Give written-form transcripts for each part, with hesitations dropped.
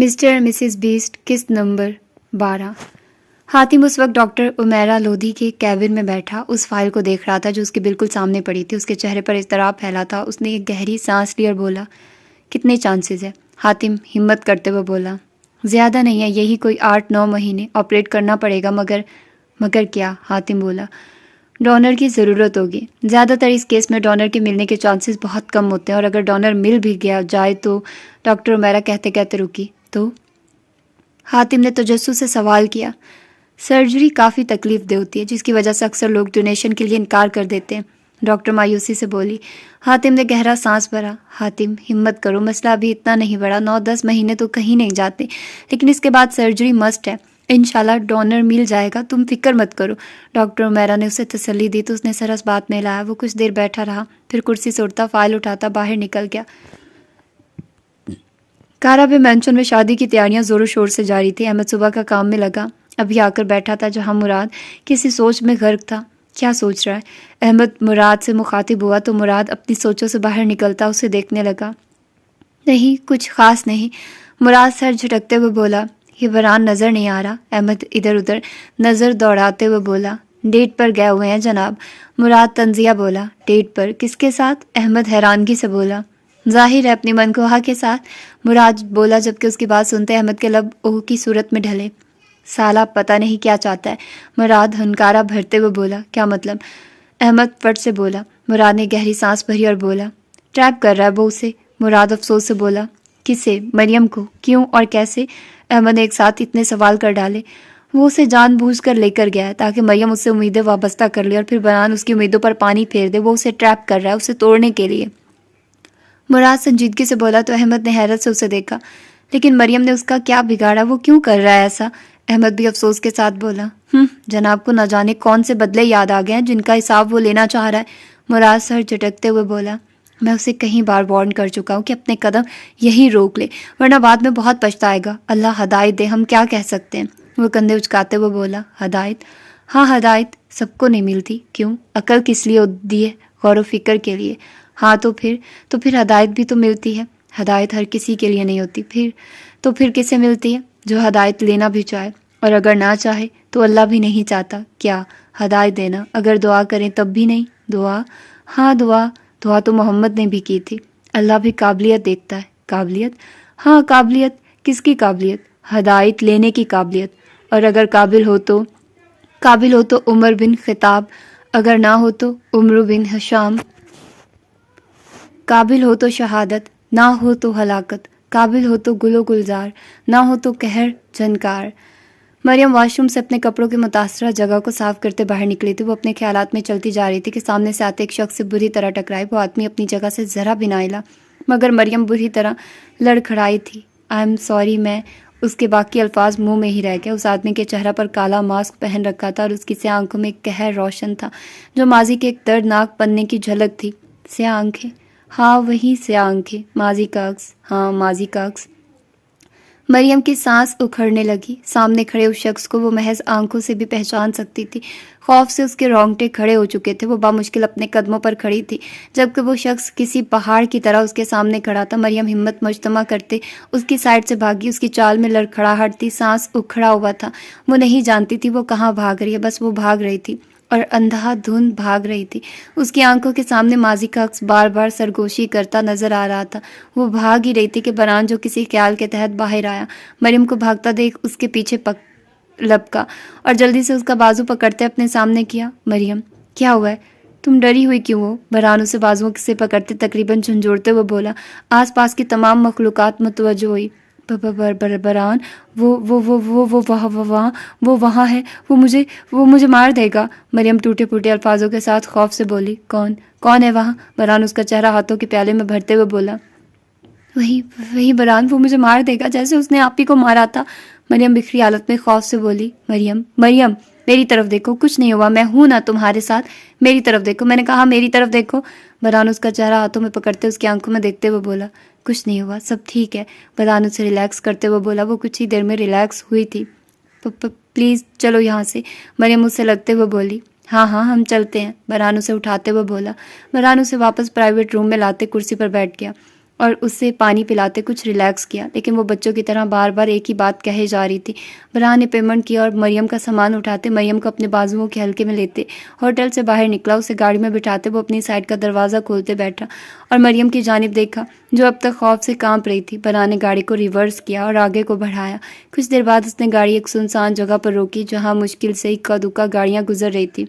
Mister اور Mrs best قسط number 12۔ Hatim اس وقت ڈاکٹر امیرہ لودھی کے کیبن میں بیٹھا اس فائل کو دیکھ رہا تھا جو اس کے بالکل سامنے پڑی تھی۔ اس کے چہرے پر اضطراب پھیلا تھا۔ اس نے ایک گہری سانس لی اور بولا، کتنے چانسز ہے؟ حاتم ہمت کرتے ہوئے بولا، زیادہ نہیں ہے، یہی کوئی 8-9 مہینے آپریٹ کرنا پڑے گا۔ مگر کیا؟ حاتم بولا، ڈونر کی ضرورت ہوگی۔ زیادہ تر اس کیس میں ڈونر کے ملنے کے چانسز بہت کم ہوتے ہیں، اور اگر ڈونر مل بھی گیا جائے تو ڈاکٹر امیرہ کہتے کہتے رکی۔ تو حاتم نے تجسس سے سوال کیا۔ سرجری کافی تکلیف دہ ہوتی ہے، جس کی وجہ سے اکثر لوگ ڈونیشن کے لیے انکار کر دیتے ہیں، ڈاکٹر مایوسی سے بولی۔ حاتم نے گہرا سانس بھرا۔ حاتم ہمت کرو، مسئلہ ابھی اتنا نہیں بڑا، 9-10 مہینے تو کہیں نہیں جاتے، لیکن اس کے بعد سرجری مسٹ ہے۔ انشاءاللہ ڈونر مل جائے گا، تم فکر مت کرو۔ ڈاکٹر امیرہ نے اسے تسلی دی تو اس نے سر اس بات میں لایا۔ وہ کچھ دیر بیٹھا رہا، پھر کرسی سے اٹھتا، فائل اٹھاتا باہر نکل گیا۔ کارابے مینشن میں شادی کی تیاریاں زور و شور سے جاری تھی۔ احمد صبح کا کام میں لگا، ابھی آ کر بیٹھا تھا جہاں مراد کسی سوچ میں غرق تھا۔ کیا سوچ رہا ہے؟ احمد مراد سے مخاطب ہوا تو مراد اپنی سوچوں سے باہر نکلتا اسے دیکھنے لگا۔ نہیں، کچھ خاص نہیں، مراد سر جھٹکتے ہوئے بولا۔ یہ بران نظر نہیں آ رہا؟ احمد ادھر ادھر نظر دوڑاتے ہوئے بولا۔ ڈیٹ پر گئے ہوئے ہیں جناب، مراد تنزیہ بولا۔ ڈیٹ پر؟ کس کے ساتھ؟ احمد حیرانگی سے بولا۔ ظاہر ہے اپنی منخواہ کے ساتھ، مراد بولا، جبکہ اس کی بات سنتے احمد کے لب اوہ کی صورت میں ڈھلے۔ سالہ پتہ نہیں کیا چاہتا ہے، مراد ہنکارا بھرتے ہوئے بولا۔ کیا مطلب؟ احمد فٹ سے بولا۔ مراد نے گہری سانس بھری اور بولا، ٹریپ کر رہا ہے وہ اسے۔ مراد افسوس سے بولا، کسے؟ مریم کو؟ کیوں اور کیسے؟ احمد نے ایک ساتھ اتنے سوال کر ڈالے۔ وہ اسے جان بوجھ کر لے کر گیا ہے تاکہ مریم اس سے امیدیں وابستہ کر لے اور پھر بران اس کی امیدوں پر پانی پھیر دے۔ وہ اسے ٹریپ کر رہا ہے، اسے توڑنے کے لیے۔ مراد سنجیدگی سے بولا تو احمد نے حیرت سے اسے دیکھا۔ لیکن مریم نے اس کا کیا بگاڑا؟ وہ کیوں کر رہا ہے ایسا؟ احمد بھی افسوس کے ساتھ بولا، جناب کو نہ جانے کون سے بدلے یاد آ گئے ہیں جن کا حساب وہ لینا چاہ رہا ہے۔ مراد سر جھٹکتے ہوئے بولا، میں اسے کئی بار وارن کر چکا ہوں کہ اپنے قدم یہی روک لے، ورنہ بعد میں بہت پچھتائے گا۔ اللہ ہدایت دے، ہم کیا کہہ سکتے ہیں؟ وہ کندھے اچکاتے ہوئے بولا، ہدایت؟ ہاں ہدایت سب کو نہیں ملتی۔ کیوں؟ عقل کس لیے دی ہے؟ غور و فکر کے لیے۔ ہاں تو پھر ہدایت بھی تو ملتی ہے۔ ہدایت ہر کسی کے لیے نہیں ہوتی۔ پھر کسے ملتی ہے؟ جو ہدایت لینا بھی چاہے، اور اگر نہ چاہے تو اللہ بھی نہیں چاہتا کیا ہدایت دینا؟ اگر دعا کریں تب بھی نہیں؟ دعا؟ ہاں دعا تو محمد نے بھی کی تھی۔ اللہ بھی قابلیت دیکھتا ہے۔ قابلیت؟ ہاں قابلیت۔ کس کی قابلیت؟ ہدایت لینے کی قابلیت۔ اور اگر قابل ہو تو عمر بن خطاب، اگر نہ ہو تو عمر بن ہشام۔ قابل ہو تو شہادت، نہ ہو تو ہلاکت۔ قابل ہو تو گل و گلزار، نہ ہو تو قہر جنکار۔ مریم واش روم سے اپنے کپڑوں کی متاثرہ جگہ کو صاف کرتے باہر نکلی تھی۔ وہ اپنے خیالات میں چلتی جا رہی تھی کہ سامنے سے آتے ایک شخص سے بری طرح ٹکرائی۔ وہ آدمی اپنی جگہ سے ذرا بھی نہ ہلا، مگر مریم بری طرح لڑکھڑائی تھی۔ آئی ایم سوری میں، اس کے باقی الفاظ منہ میں ہی رہ گئے۔ اس آدمی کے چہرہ پر کالا ماسک پہن رکھا تھا اور اس کی سیاہ آنکھوں میں ایک قہر روشن تھا جو ماضی کے ایک دردناک پنے کی جھلک تھی۔ سیاہ آنکھیں؟ ہاں وہی سیاہ آنکھیں، ماضی کا عکس۔ ہاں ماضی کا عکس۔ مریم کی سانس اکھڑنے لگی۔ سامنے کھڑے اس شخص کو وہ محض آنکھوں سے بھی پہچان سکتی تھی۔ خوف سے اس کے رونگٹے کھڑے ہو چکے تھے۔ وہ بامشکل اپنے قدموں پر کھڑی تھی جبکہ وہ شخص کسی پہاڑ کی طرح اس کے سامنے کھڑا تھا۔ مریم ہمت مجتمع کرتے اس کی سائڈ سے بھاگی۔ اس کی چال میں لڑکھڑاہٹ تھی، سانس اکھڑا ہوا تھا۔ وہ نہیں جانتی تھی وہ کہاں بھاگ رہی ہے، بس وہ بھاگ رہی تھی اور اندھا دھند بھاگ رہی تھی۔ اس کی آنکھوں کے سامنے ماضی کا عکس بار بار سرگوشی کرتا نظر آ رہا تھا۔ وہ بھاگ ہی رہی تھی کہ بران جو کسی خیال کے تحت باہر آیا، مریم کو بھاگتا دیکھ اس کے پیچھے لپکا اور جلدی سے اس کا بازو پکڑتے اپنے سامنے کیا۔ مریم، کیا ہوا ہے؟ تم ڈری ہوئی کیوں ہو؟ بران اسے بازوؤں سے پکڑتے تقریباً جھنجھوڑتے ہوئے بولا۔ آس پاس کی تمام مخلوقات متوجہ ہوئی۔ بران، وہ وہاں ہے، وہ مجھے مار دے گا۔ مریم ٹوٹے پھوٹے الفاظوں کے ساتھ خوف سے بولی۔ کون ہے وہاں؟ بران اس کا چہرہ ہاتھوں کے پیالے میں بھرتے ہوئے بولا۔ وہی بران، وہ مجھے مار دے گا جیسے اس نے آپ ہی کو مارا تھا۔ مریم بکھری حالت میں خوف سے بولی۔ مریم میری طرف دیکھو، کچھ نہیں ہوا، میں ہوں نا تمہارے ساتھ، میری طرف دیکھو، میں نے کہا میری طرف دیکھو۔ بران اس کا چہرہ ہاتھوں میں پکڑتے اس کی آنکھوں میں دیکھتے ہوئے بولا، کچھ نہیں ہوا، سب ٹھیک ہے۔ بران اسے ریلیکس کرتے ہوئے بولا۔ وہ کچھ ہی دیر میں ریلیکس ہوئی تھی۔ پلیز چلو یہاں سے، مریم اس سے لگتے ہوئے بولی۔ ہاں ہم چلتے ہیں، بران اسے اٹھاتے ہوئے بولا۔ بران اسے واپس پرائیویٹ روم میں لاتے کرسی پر بیٹھ گیا۔ اور اسے پانی پلاتے کچھ ریلیکس کیا، لیکن وہ بچوں کی طرح بار بار ایک ہی بات کہے جا رہی تھی۔ برہان نے پیمنٹ کیا اور مریم کا سامان اٹھاتے، مریم کو اپنے بازوؤں کے ہلکے میں لیتے ہوٹل سے باہر نکلا۔ اسے گاڑی میں بٹھاتے وہ اپنی سائڈ کا دروازہ کھولتے بیٹھا اور مریم کی جانب دیکھا جو اب تک خوف سے کانپ رہی تھی۔ برہان نے گاڑی کو ریورس کیا اور آگے کو بڑھایا۔ کچھ دیر بعد اس نے گاڑی ایک سنسان جگہ پر روکی جہاں مشکل سے اکا دکا گاڑیاں گزر رہی تھی۔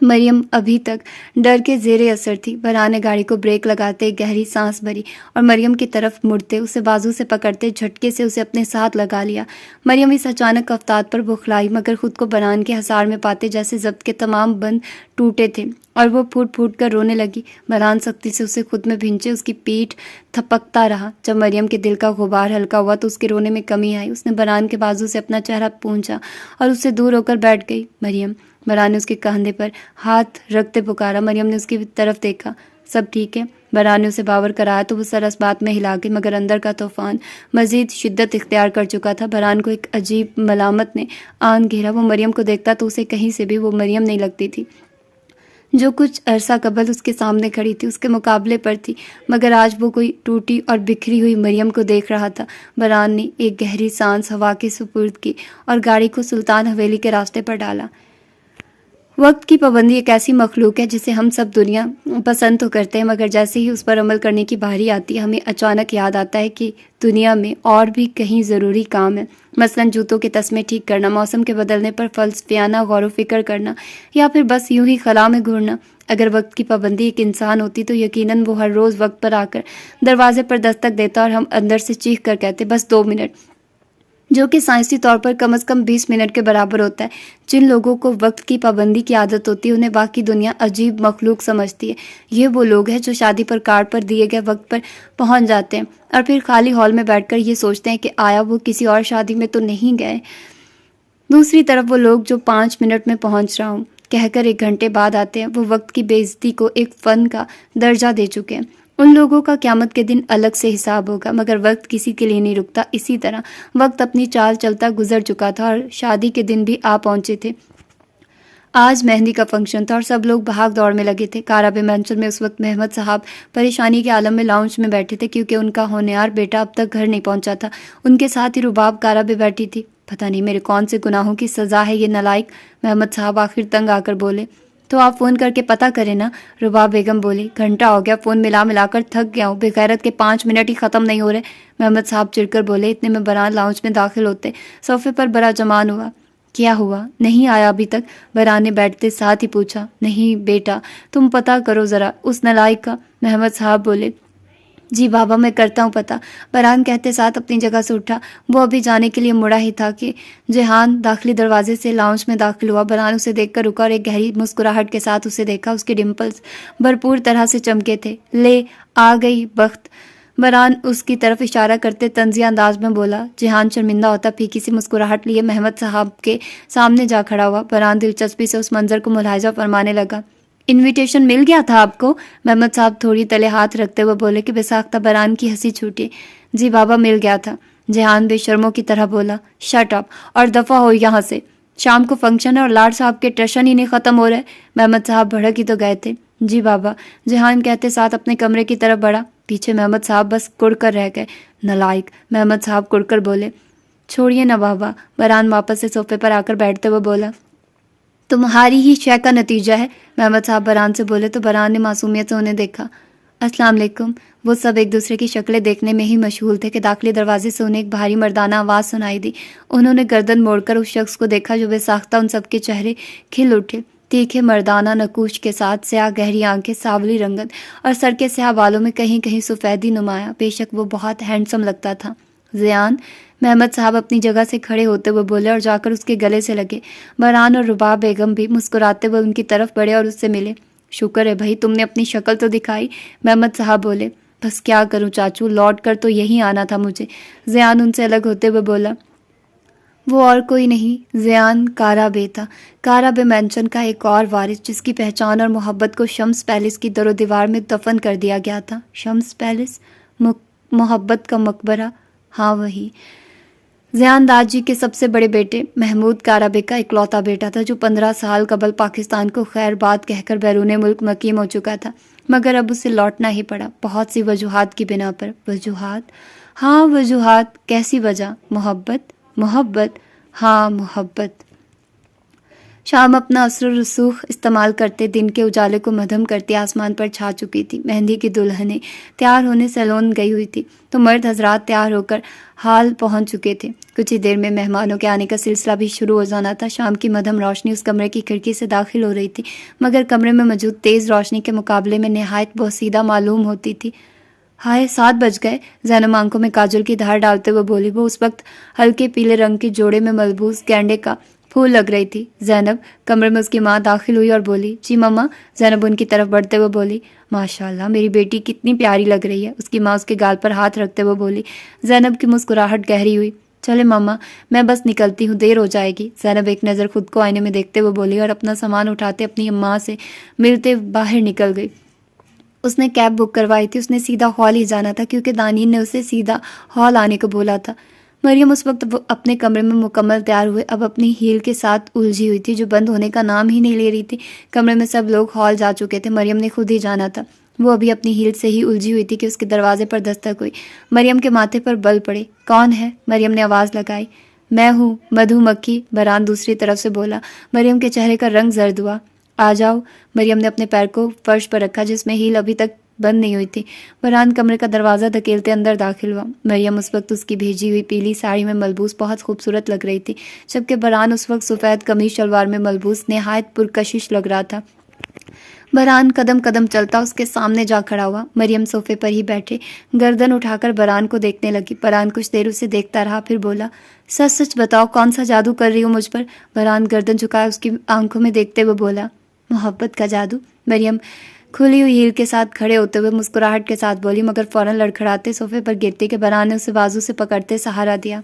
مریم ابھی تک ڈر کے زیر اثر تھی۔ برہان نے گاڑی کو بریک لگاتے ایک گہری سانس بھری اور مریم کی طرف مڑتے اسے بازو سے پکڑتے جھٹکے سے اسے اپنے ساتھ لگا لیا۔ مریم اس اچانک افتاد پر بوکھلائی، مگر خود کو برہان کے حصار میں پاتے جیسے ضبط کے تمام بند ٹوٹے تھے اور وہ پھوٹ پھوٹ کر رونے لگی۔ برہان سختی سے اسے خود میں بھینچے اس کی پیٹھ تھپکتا رہا۔ جب مریم کے دل کا غبار ہلکا ہوا تو اس کے رونے میں کمی آئی۔ اس نے برہان کے بازو سے اپنا چہرہ پونچھا اور اس سے دور ہو کر بیٹھ گئی۔ مریم! برہان نے اس کے کندھے پر ہاتھ رکھتے پکارا۔ مریم نے اس کی طرف دیکھا۔ سب ٹھیک ہے؟ برہان نے اسے باور کرایا تو وہ سر اس بات میں ہلا گئی، مگر اندر کا طوفان مزید شدت اختیار کر چکا تھا۔ برہان کو ایک عجیب ملامت نے آن گھیرا۔ وہ مریم کو دیکھتا تو اسے کہیں سے بھی وہ مریم نہیں لگتی تھی جو کچھ عرصہ قبل اس کے سامنے کھڑی تھی، اس کے مقابلے پر تھی، مگر آج وہ کوئی ٹوٹی اور بکھری ہوئی مریم کو دیکھ رہا تھا۔ برہان نے ایک گہری سانس ہوا کے سپرد کی اور گاڑی کو سلطان حویلی کے راستے پر ڈالا۔ وقت کی پابندی ایک ایسی مخلوق ہے جسے ہم سب دنیا پسند تو کرتے ہیں، مگر جیسے ہی اس پر عمل کرنے کی باری آتی ہے ہمیں اچانک یاد آتا ہے کہ دنیا میں اور بھی کہیں ضروری کام ہے، مثلاً جوتوں کے تسمے ٹھیک کرنا، موسم کے بدلنے پر فلسفیانہ غور و فکر کرنا، یا پھر بس یوں ہی خلا میں گھورنا۔ اگر وقت کی پابندی ایک انسان ہوتی تو یقیناً وہ ہر روز وقت پر آ کر دروازے پر دستک دیتا اور ہم اندر سے چیخ کر کہتے بس 2 منٹ، جو کہ سائنسی طور پر کم از کم 20 منٹ کے برابر ہوتا ہے۔ جن لوگوں کو وقت کی پابندی کی عادت ہوتی ہے انہیں باقی دنیا عجیب مخلوق سمجھتی ہے۔ یہ وہ لوگ ہیں جو شادی پر کارڈ پر دیے گئے وقت پر پہنچ جاتے ہیں اور پھر خالی ہال میں بیٹھ کر یہ سوچتے ہیں کہ آیا وہ کسی اور شادی میں تو نہیں گئے۔ دوسری طرف وہ لوگ جو 5 منٹ میں پہنچ رہا ہوں کہہ کر 1 گھنٹے بعد آتے ہیں، وہ وقت کی بے عزتی کو ایک فن کا درجہ دے چکے ہیں۔ ان لوگوں کا قیامت کے دن الگ سے حساب ہوگا، مگر وقت کسی کے لیے نہیں رکتا۔ اسی طرح وقت اپنی چال چلتا گزر چکا تھا اور شادی کے دن بھی آ پہنچے تھے۔ آج مہندی کا فنکشن تھا اور سب لوگ بھاگ دوڑ میں لگے تھے۔ کارابے مینشن میں اس وقت محمد صاحب پریشانی کے عالم میں لاؤنج میں بیٹھے تھے کیونکہ ان کا ہونہار بیٹا اب تک گھر نہیں پہنچا تھا۔ ان کے ساتھ ہی رباب کارابے بیٹھی تھی۔ پتہ نہیں میرے کون سے گناہوں کی سزا ہے یہ نالائق، محمد صاحب آخر تنگ آ کر بولے۔ تو آپ فون کر کے پتہ کریں نا، رباب بیگم بولی۔ گھنٹہ ہو گیا فون ملا کر تھک گیا ہوں، بغیرت کے 5 منٹ ہی ختم نہیں ہو رہے، محمد صاحب چڑھ کر بولے۔ اتنے میں برہان لاؤنج میں داخل ہوتے صوفے پر بڑا جمان ہوا۔ کیا ہوا؟ نہیں آیا ابھی تک؟ برہان نے بیٹھتے ساتھ ہی پوچھا۔ نہیں بیٹا، تم پتہ کرو ذرا اس نالائق کا، محمد صاحب بولے۔ جی بابا میں کرتا ہوں پتہ، برہان کہتے ساتھ اپنی جگہ سے اٹھا۔ وہ ابھی جانے کے لیے مڑا ہی تھا کہ جہان داخلی دروازے سے لاؤنج میں داخل ہوا۔ برہان اسے دیکھ کر رکا اور ایک گہری مسکراہٹ کے ساتھ اسے دیکھا۔ اس کے ڈمپلز بھرپور طرح سے چمکے تھے۔ لے آ گئی بخت، برہان اس کی طرف اشارہ کرتے طنزیہ انداز میں بولا۔ جہان شرمندہ ہوتا پھیکی سی مسکراہٹ لیے محمد صاحب کے سامنے جا کھڑا ہوا۔ برہان دلچسپی سے اس منظر کو ملاحظہ فرمانے لگا۔ انویٹیشن مل گیا تھا آپ کو؟ محمد صاحب تھوڑی تلے ہاتھ رکھتے ہوئے بولے کہ بساختہ برہان کی ہنسی چھوٹی۔ جی بابا مل گیا تھا، جہان بے شرموں کی طرح بولا۔ شٹ اپ اور دفع ہو یہاں سے، شام کو فنکشن ہے اور لاڈ صاحب کے ٹشن ہی نہیں ختم ہو رہے۔ محمد صاحب بھڑک ہی تو گئے تھے۔ جی بابا، جہان کہتے ساتھ اپنے کمرے کی طرف بڑھا۔ پیچھے محمد صاحب بس کڑ کر رہ گئے۔ نالائق، محمد صاحب کڑ کر بولے۔ چھوڑیے نا بابا، برہان واپس سے صوفے پر آ کر بیٹھتے ہوئے بولا۔ تمہاری ہی شے کا نتیجہ ہے، محمد صاحب برہان سے بولے تو برہان نے معصومیت سے انہیں دیکھا۔ السلام علیکم۔ وہ سب ایک دوسرے کی شکلیں دیکھنے میں ہی مشغول تھے کہ داخلی دروازے سے انہیں ایک بھاری مردانہ آواز سنائی دی۔ انہوں نے گردن موڑ کر اس شخص کو دیکھا جو بے ساختہ ان سب کے چہرے کھل اٹھے، تیکھے مردانہ نقوش کے ساتھ، سیاہ گہری آنکھیں، سانولی رنگت اور سر کے سیاہ بالوں میں کہیں کہیں سفیدی نمایاں۔ بے شک وہ بہت ہینڈسم لگتا تھا۔ زیان، محمد صاحب اپنی جگہ سے کھڑے ہوتے ہوئے بولے اور جا کر اس کے گلے سے لگے۔ برہان اور رباب بیگم بھی مسکراتے ہوئے ان کی طرف بڑھے اور اس سے ملے۔ شکر ہے بھائی تم نے اپنی شکل تو دکھائی، محمد صاحب بولے۔ بس کیا کروں چاچو، لوٹ کر تو یہی آنا تھا مجھے، زیان ان سے الگ ہوتے ہوئے بولا۔ وہ اور کوئی نہیں، زیان کارابے تھا، کارابے مینشن کا ایک اور وارث جس کی پہچان اور محبت کو شمس پیلس کی در و دیوار میں دفن کر دیا گیا تھا۔ شمس پیلس؟ محبت کا مقبرہ؟ ہاں وہی۔ زیان داد جی کے سب سے بڑے بیٹے محمود کارابے کا اکلوتا بیٹا تھا جو 15 سال قبل پاکستان کو خیر بات کہہ کر بیرون ملک مقیم ہو چکا تھا۔ مگر اب اسے لوٹنا ہی پڑا، بہت سی وجوہات کی بنا پر۔ وجوہات؟ ہاں وجوہات۔ کیسی وجہ؟ محبت؟ محبت؟ ہاں محبت۔ شام اپنا اثر و رسوخ استعمال کرتے دن کے اجالے کو مدھم کرتی آسمان پر چھا چکی تھی۔ مہندی کی دلہنیں تیار ہونے سیلون گئی ہوئی تھی تو مرد حضرات تیار ہو کر ہال پہنچ چکے تھے۔ کچھ ہی دیر میں مہمانوں کے آنے کا سلسلہ بھی شروع ہو جانا تھا۔ شام کی مدھم روشنی اس کمرے کی کھڑکی سے داخل ہو رہی تھی، مگر کمرے میں موجود تیز روشنی کے مقابلے میں نہایت بوسیدہ معلوم ہوتی تھی۔ ہائے 7 بج گئے، زینب آنکھوں میں کاجل کی دھار ڈالتے ہوئے بولی۔ وہ اس وقت ہلکے پیلے رنگ کے جوڑے میں ملبوس گینڈے کا پھول لگ رہی تھی۔ زینب، کمرے میں اس کی ماں داخل ہوئی اور بولی۔ جی مما، زینب ان کی طرف بڑھتے ہوئے بولی۔ ماشاءاللہ میری بیٹی کتنی پیاری لگ رہی ہے، اس کی ماں اس کے گال پر ہاتھ رکھتے ہوئے بولی۔ زینب کی مسکراہٹ گہری ہوئی۔ چلے مما، میں بس نکلتی ہوں، دیر ہو جائے گی۔ زینب ایک نظر خود کو آئینے میں دیکھتے ہوئے بولی اور اپنا سامان اٹھاتے اپنی ماں سے ملتے باہر نکل گئی۔ اس نے کیب بک کروائی تھی، اس نے سیدھا ہال ہی جانا تھا کیونکہ دانین نے اسے سیدھا ہال آنے کو بولا تھا۔ مریم اس وقت اپنے کمرے میں مکمل تیار ہوئے اب اپنی ہیل کے ساتھ الجھی ہوئی تھی جو بند ہونے کا نام ہی نہیں لے رہی تھی۔ کمرے میں سب لوگ ہال جا چکے تھے، مریم نے خود ہی جانا تھا۔ وہ ابھی اپنی ہیل سے ہی الجھی ہوئی تھی کہ اس کے دروازے پر دستک ہوئی۔ مریم کے ماتھے پر بل پڑے۔ کون ہے؟ مریم نے آواز لگائی۔ میں ہوں، مدھو مکھی، بران دوسری طرف سے بولا۔ مریم کے چہرے کا رنگ زرد ہوا۔ آ جاؤ۔ مریم نے اپنے پیر کو فرش پر رکھا جس میں ہیل ابھی تک بند نہیں ہوئی تھی۔ برہان کمرے کا دروازہ دھکیلتے اندر داخل ہوا۔ مریم اس وقت اس کی بھیجی ہوئی پیلی ساڑی میں ملبوس بہت خوبصورت لگ رہی تھی، جبکہ برہان اس وقت سفید قمیض شلوار میں ملبوس نہایت پرکشش لگ رہا تھا۔ برہان قدم قدم چلتا اس کے سامنے جا کھڑا ہوا۔ مریم صوفے پر ہی بیٹھے گردن اٹھا کر برہان کو دیکھنے لگی۔ برہان کچھ دیر اسے دیکھتا رہا، پھر بولا، سچ سچ بتاؤ کون سا جادو کر رہی ہو مجھ پر؟ برہان گردن جھکائے اس کی آنکھوں میں دیکھتے ہوئے بولا، محبت کا جادو۔ مریم کھلی ہوئی ہیل کے ساتھ کھڑے ہوتے ہوئے مسکراہٹ کے ساتھ بولی، مگر فوراً لڑکھڑاتے صوفے پر گرتی کہ برہان نے اسے بازو سے پکڑتے سہارا دیا۔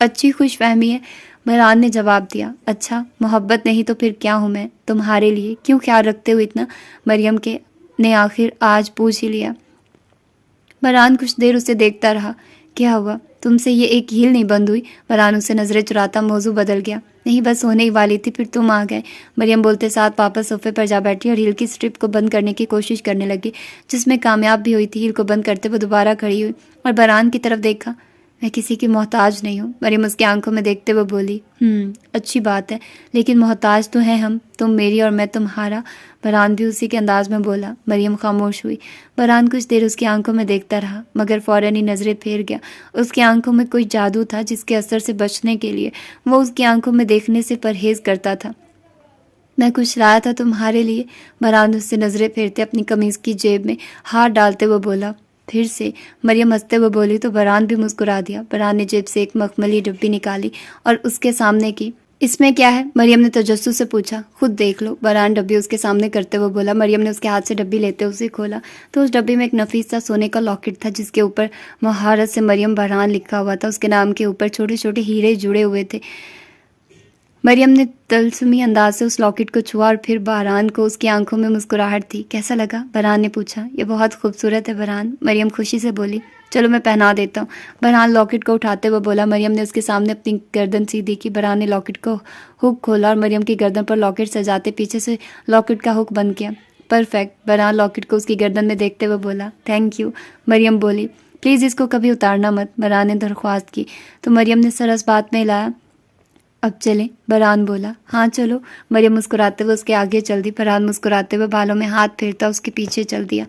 اچھی خوش فہمی ہے، برہان نے جواب دیا۔ اچھا، محبت نہیں تو پھر کیا ہوں میں؟ تمہارے لیے کیوں خیال رکھتے ہو اتنا؟ مریم کے نے آخر آج پوچھ ہی لیا۔ برہان کچھ دیر اسے دیکھتا رہا۔ کیا ہوا؟ تم سے یہ ایک ہیل نہیں بند ہوئی؟ برہان اسے نظریں چراتا موضوع بدل گیا۔ نہیں، بس ہونے ہی والی تھی، پھر تم آ گئے۔ مریم بولتے ساتھ واپس صوفے پر جا بیٹھی اور ہیل کی سٹرپ کو بند کرنے کی کوشش کرنے لگی، جس میں کامیاب بھی ہوئی تھی۔ ہیل کو بند کرتے وہ دوبارہ کھڑی ہوئی اور برہان کی طرف دیکھا۔ میں کسی کی محتاج نہیں ہوں، مریم اس کی آنکھوں میں دیکھتے ہوئے بولی۔ اچھی بات ہے، لیکن محتاج تو ہیں ہم، تم میری اور میں تمہارا۔ برہان بھی اسی کے انداز میں بولا۔ مریم خاموش ہوئی۔ برہان کچھ دیر اس کی آنکھوں میں دیکھتا رہا، مگر فوراً ہی نظریں پھیر گیا۔ اس کی آنکھوں میں کوئی جادو تھا جس کے اثر سے بچنے کے لیے وہ اس کی آنکھوں میں دیکھنے سے پرہیز کرتا تھا۔ میں کچھ لایا تھا تمہارے لیے، برہان اس سے نظریں پھیرتے اپنی قمیض کی جیب میں ہاتھ ڈالتے ہوئے بولا۔ پھر سے؟ مریم ہنستے ہوئے بولی تو برہان بھی مسکرا دیا۔ برہان نے جیب سے ایک مخملی ڈبی نکالی اور اس کے سامنے کی۔ اس میں کیا ہے؟ مریم نے تجسس سے پوچھا۔ خود دیکھ لو، برہان ڈبی اس کے سامنے کرتے ہوئے بولا۔ مریم نے اس کے ہاتھ سے ڈبی لیتے اسے کھولا تو اس ڈبی میں ایک نفیس سا سونے کا لاکٹ تھا جس کے اوپر مہارت سے مریم برہان لکھا ہوا تھا۔ اس کے نام کے اوپر چھوٹے چھوٹے ہیرے جڑے ہوئے تھے۔ مریم نے تلسمی انداز سے اس لاکٹ کو چھوا اور پھر برہان کو اس کی آنکھوں میں مسکراہٹ تھی۔ کیسا لگا؟ برہان نے پوچھا۔ یہ بہت خوبصورت ہے برہان، مریم خوشی سے بولی۔ چلو میں پہنا دیتا ہوں، برہان لاکٹ کو اٹھاتے ہوئے بولا۔ مریم نے اس کے سامنے اپنی گردن سیدھی کی۔ برہان نے لاکٹ کو ہک کھولا اور مریم کی گردن پر لاکٹ سجاتے پیچھے سے لاکٹ کا ہک بند کیا۔ پرفیکٹ، برہان لاکٹ کو اس کی گردن میں دیکھتے ہوئے بولا۔ تھینک یو، مریم بولی۔ پلیز اس کو کبھی اتارنا مت، برہان نے درخواست کی تو مریم نے سر اس بات میں لایا۔ اب چلیں، برہان بولا۔ ہاں چلو، مریم مسکراتے ہوئے اس کے آگے چل دی۔ برہان مسکراتے ہوئے بالوں میں ہاتھ پھیرتا اس کے پیچھے چل دیا۔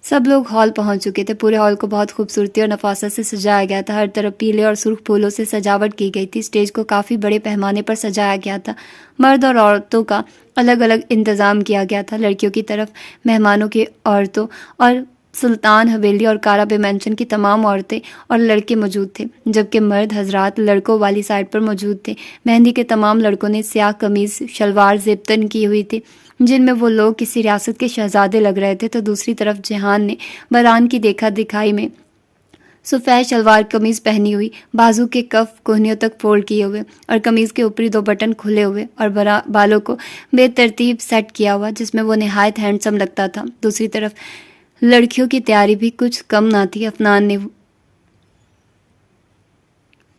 سب لوگ ہال پہنچ چکے تھے۔ پورے ہال کو بہت خوبصورتی اور نفاست سے سجایا گیا تھا۔ ہر طرف پیلے اور سرخ پھولوں سے سجاوٹ کی گئی تھی۔ اسٹیج کو کافی بڑے پیمانے پر سجایا گیا تھا۔ مرد اور عورتوں کا الگ الگ انتظام کیا گیا تھا۔ لڑکیوں کی طرف مہمانوں کی عورتوں اور سلطان حویلی اور کارا بے مینشن کی تمام عورتیں اور لڑکے موجود تھے، جبکہ مرد حضرات لڑکوں والی سائڈ پر موجود تھے۔ مہندی کے تمام لڑکوں نے سیاہ قمیض شلوار زیبتن کی ہوئی تھی جن میں وہ لوگ کسی ریاست کے شہزادے لگ رہے تھے، تو دوسری طرف جہان نے برہان کی دیکھا دکھائی میں سفید شلوار قمیض پہنی ہوئی، بازو کے کف کوہنیوں تک فولڈ کیے ہوئے اور قمیض کے اوپری 2 بٹن کھلے ہوئے اور بالوں کو بے ترتیب سیٹ کیا ہوا جس میں وہ نہایت ہینڈسم لگتا تھا۔ دوسری طرف لڑکیوں کی تیاری بھی کچھ کم نہ تھی۔ افنان نے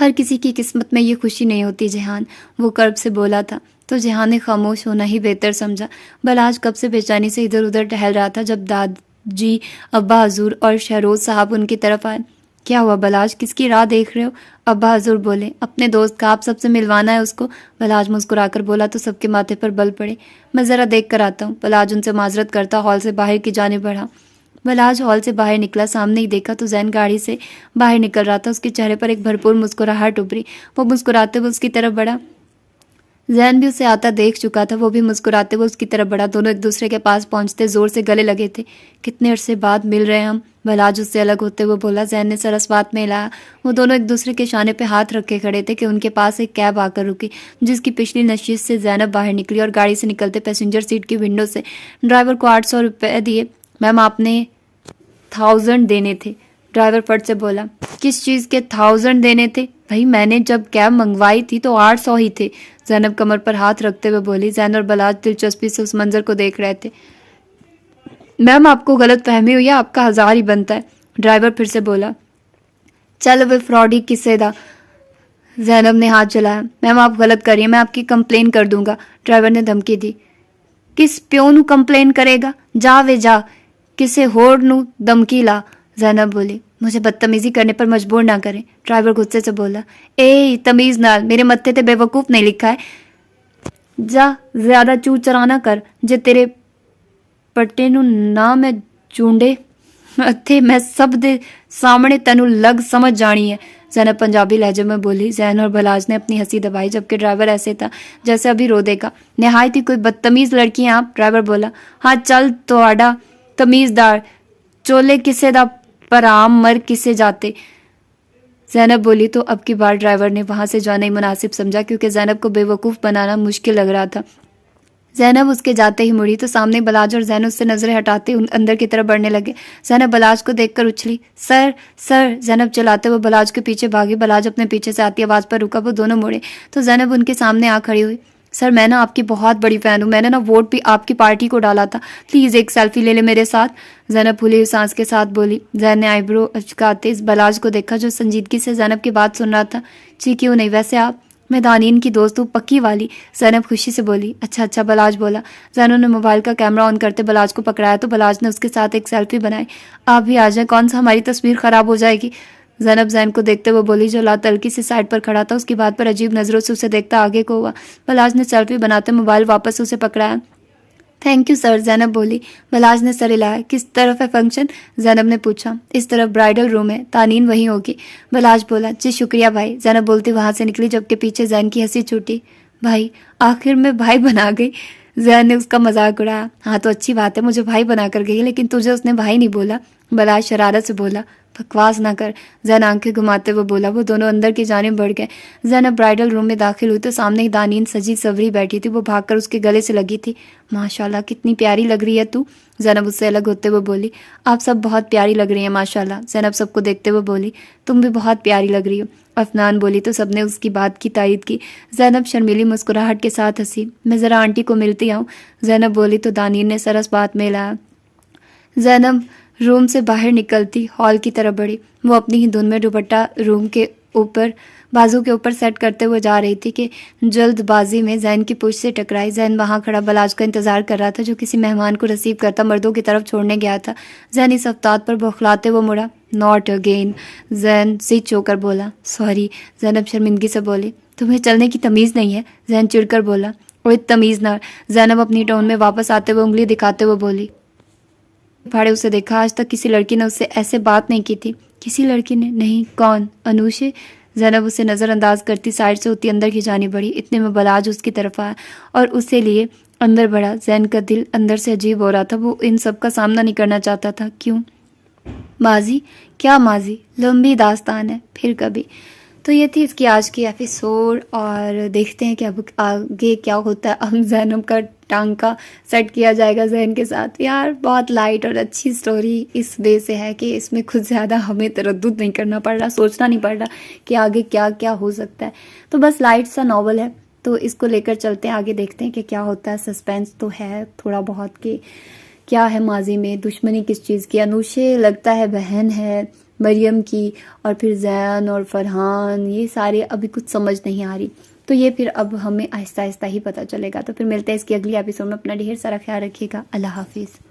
ہر کسی کی قسمت میں یہ خوشی نہیں ہوتی جہان، وہ کرب سے بولا تھا تو جہان نے خاموش ہونا ہی بہتر سمجھا۔ بلاج کب سے بے چینی سے ادھر ادھر ٹہل رہا تھا جب داد جی، ابا حضور اور شہروز صاحب ان کی طرف آئے۔ کیا ہوا بلاج، کس کی راہ دیکھ رہے ہو؟ ابا حضور بولے، اپنے دوست کا، آپ سب سے ملوانا ہے اس کو۔ بلاج مسکرا کر بولا تو سب کے ماتھے پر بل پڑے۔ میں ذرا دیکھ کر آتا ہوں۔ بلاج ان سے معذرت کرتا ہال سے باہر کی جانب بڑھا۔ بلاج ہال سے باہر نکلا، سامنے ہی دیکھا تو زین گاڑی سے باہر نکل رہا تھا۔ اس کے چہرے پر ایک بھرپور مسکراہٹ ابھری۔ وہ مسکراتے ہوئے اس کی طرف بڑھا۔ زین بھی اسے آتا دیکھ چکا تھا، وہ بھی مسکراتے ہوئے اس کی طرف بڑھا۔ دونوں ایک دوسرے کے پاس پہنچتے زور سے گلے لگے تھے۔ کتنے عرصے بعد مل رہے ہیں ہم، بلاج اس سے الگ ہوتے ہوئے بولا۔ زین نے سر اسوات میں ہلایا۔ وہ دونوں ایک دوسرے کے شانے پہ ہاتھ رکھے کھڑے تھے کہ ان کے پاس ایک کیب آ کر رکی، جس کی پچھلی نشست سے زینب باہر نکلی اور گاڑی سے نکلتے پیسنجر سیٹ کی ونڈو سے ڈرائیور کو 800 روپے دیے۔ میم آپ نے 1000 دینے تھے، ڈرائیور فٹ سے بولا۔ کس چیز کے 1000 دینے تھے؟ بھائی میں نے جب کیب منگوائی تھی تو 800 ہی تھے، زینب کمر پر ہاتھ رکھتے ہوئے بولی۔ زین اور بلاج دلچسپی سے اس منظر کو دیکھ رہے تھے۔ میم آپ کو غلط فہمی ہوئی ہے، آپ کا 1000 ہی بنتا ہے، ڈرائیور پھر سے بولا۔ چل وہ فراڈی کسے دا، زینب نے ہاتھ چلایا۔ میم آپ غلط کر رہی ہیں، میں آپ کی کمپلین کر دوں گا، ڈرائیور نے دھمکی دی۔ کس پیو نو کمپلین کرے گا؟ جا وے جا، کسے ہور نو دھمکی لا، زینب بولی۔ مجھے بدتمیزی کرنے پر مجبور نہ کریں، ڈرائیور غصے سے بولا۔ اے تمیز نال، میرے متھے تے بے وقوف نہیں لکھا ہے، جا زیادہ چو چرانا کر، جے تیرے پٹے نو نہ میں چونڈے اتھے میں سب دے سامنے تینو لگ سمجھ جانی ہے، زینب پنجابی لہجے میں بولی۔ زین اور بلاج نے اپنی ہنسی دبائی، جبکہ ڈرائیور ایسے تھا جیسے ابھی رو دے گا۔ نہایت ہی کوئی بدتمیز لڑکی ہیں آپ، ڈرائیور بولا۔ ہاں چل تواڈا تمیز دار چولے کسے دا پرام مر کسے جاتے، زینب بولی۔ تو اب کی بار ڈرائیور نے وہاں سے جانا ہی مناسب سمجھا، کیونکہ زینب کو بے وقوف بنانا مشکل لگ رہا تھا۔ زینب اس کے جاتے ہی مڑی تو سامنے بلاج اور زین اس سے نظریں ہٹاتے اندر کی طرف بڑھنے لگے۔ زینب بلاج کو دیکھ کر اچھلی۔ سر سر، زینب چلاتے ہوئے بلاج کے پیچھے بھاگی۔ بلاج اپنے پیچھے سے آتی آواز پر رکا، وہ دونوں مڑے تو زینب ان کے سامنے آ کھڑی ہوئی۔ سر میں نا آپ کی بہت بڑی فین ہوں، میں نے نا ووٹ بھی آپ کی پارٹی کو ڈالا تھا، پلیز ایک سیلفی لے لے میرے ساتھ، زینب پھولی ہوئی سانس کے ساتھ بولی۔ زین نے آئی برو اچکاتے اس بلاج کو دیکھا جو سنجیدگی سے زینب کی بات سن رہا تھا۔ جی کیوں نہیں، ویسے آپ، میں دانین کی دوست ہوں، پکی والی، زینب خوشی سے بولی۔ اچھا اچھا، بلاج بولا۔ زینوں نے موبائل کا کیمرہ آن کرتے بلاج کو پکڑایا تو بلاج نے اس کے ساتھ ایک سیلفی بنائی۔ آپ بھی آ جائیں، کون سا ہماری تصویر خراب ہو جائے گی، زینب زین کو دیکھتے ہوئے بولی، جو لاتلکی سے سائڈ پر کھڑا تھا اس کی بات پر عجیب نظروں سے اسے دیکھتا آگے کو ہوا۔ بلاج نے سیلفی بناتے موبائل واپس اسے پکڑایا۔ تھینک یو سر، زینب بولی۔ بلاج نے سر ہلایا۔ کس طرف ہے فنکشن، زینب نے پوچھا۔ اس طرف برائیڈل روم ہے، تانین وہیں ہوگی، بلاج بولا۔ جی شکریہ بھائی، زینب بولتی وہاں سے نکلی، جبکہ پیچھے زین کی ہنسی چھوٹی۔ بھائی، آخر میں بھائی بنا گئی، زین نے اس کا مذاق اڑایا۔ ہاں تو اچھی بات ہے، مجھے بھائی بنا کر گئی، لیکن تجھے اس نے بھائی نہیں بولا، بلاج شرارت سے بولا۔ بکواس نہ کر، زین آنکھیں گھماتے ہوئے بولا۔ وہ دونوں اندر کی جانب بڑھ گئے۔ زینب برائیڈل روم میں داخل ہوئی تو سامنے ہی دانین سجی سوری بیٹھی تھی، وہ بھاگ کر اس کے گلے سے لگی تھی۔ ماشاءاللہ کتنی پیاری لگ رہی ہے تو، زینب اس سے الگ ہوتے ہوئے بولی۔ آپ سب بہت پیاری لگ رہی ہیں ماشاءاللہ، زینب سب کو دیکھتے ہوئے بولی۔ تم بھی بہت پیاری لگ رہی ہو، افنان بولی تو سب نے اس کی بات کی تائید کی۔ زینب شرمیلی مسکراہٹ کے ساتھ ہنسی۔ میں ذرا آنٹی کو ملتی آؤں، زینب بولی تو دانین نے سر اس بات میں لایا۔ زینب روم سے باہر نکلتی ہال کی طرف بڑھی۔ وہ اپنی ہی دھن میں دوپٹہ روم کے اوپر بازو کے اوپر سیٹ کرتے ہوئے جا رہی تھی کہ جلد بازی میں زین کی پشت سے ٹکرائی۔ زین وہاں کھڑا بلاج کا انتظار کر رہا تھا، جو کسی مہمان کو ریسیو کرتا مردوں کی طرف چھوڑنے گیا تھا۔ زین اس افتاد پر بوکھلاتے ہوئے مڑا۔ ناٹ اگین، زین سچ ہو کر بولا۔ سوری، زینب شرمندگی سے بولی۔ تمہیں چلنے کی تمیز نہیں ہے، زین چڑ کر بولا۔ اوے تمیز نہ، زینب اپنی ٹون میں واپس آتے ہوئے انگلی دکھاتے ہوئے بولی۔ پھاڑے اسے دیکھا، آج تک کسی لڑکی نے اس سے ایسے بات نہیں کی تھی۔ کسی لڑکی نے؟ نہیں، کون؟ انوشے؟ زینب اسے نظر انداز کرتی سائڈ سے ہوتی اندر کی جانب بڑھی۔ اتنے میں بلاج اس کی طرف آیا اور اسے لیے اندر بڑھا۔ زین کا دل اندر سے عجیب ہو رہا تھا، وہ ان سب کا سامنا نہیں کرنا چاہتا تھا۔ کیوں؟ ماضی؟ کیا ماضی؟ لمبی داستان ہے، پھر کبھی۔ تو یہ تھی اس کی آج کی ایپیسوڈ، اور دیکھتے ہیں کہ اب آگے کیا ہوتا ہے۔ اب زینب کا ٹانکا سیٹ کیا جائے گا زین کے ساتھ۔ یار بہت لائٹ اور اچھی سٹوری اس وے سے ہے کہ اس میں خود زیادہ ہمیں تردد نہیں کرنا پڑ رہا، سوچنا نہیں پڑ رہا کہ آگے کیا کیا ہو سکتا ہے۔ تو بس لائٹ سا ناول ہے، تو اس کو لے کر چلتے ہیں آگے، دیکھتے ہیں کہ کیا ہوتا ہے۔ سسپینس تو ہے تھوڑا بہت کہ کیا ہے ماضی میں، دشمنی کس چیز کی، انوشے لگتا ہے بہن ہے، مریم کی اور پھر زین اور فرحان، یہ سارے ابھی کچھ سمجھ نہیں آ رہی. تو یہ پھر اب ہمیں آہستہ آہستہ ہی پتہ چلے گا. تو پھر ملتے ہیں اس کی اگلی ایپیسوڈ میں. اپنا ڈھیر سارا خیال رکھیے گا. اللہ حافظ.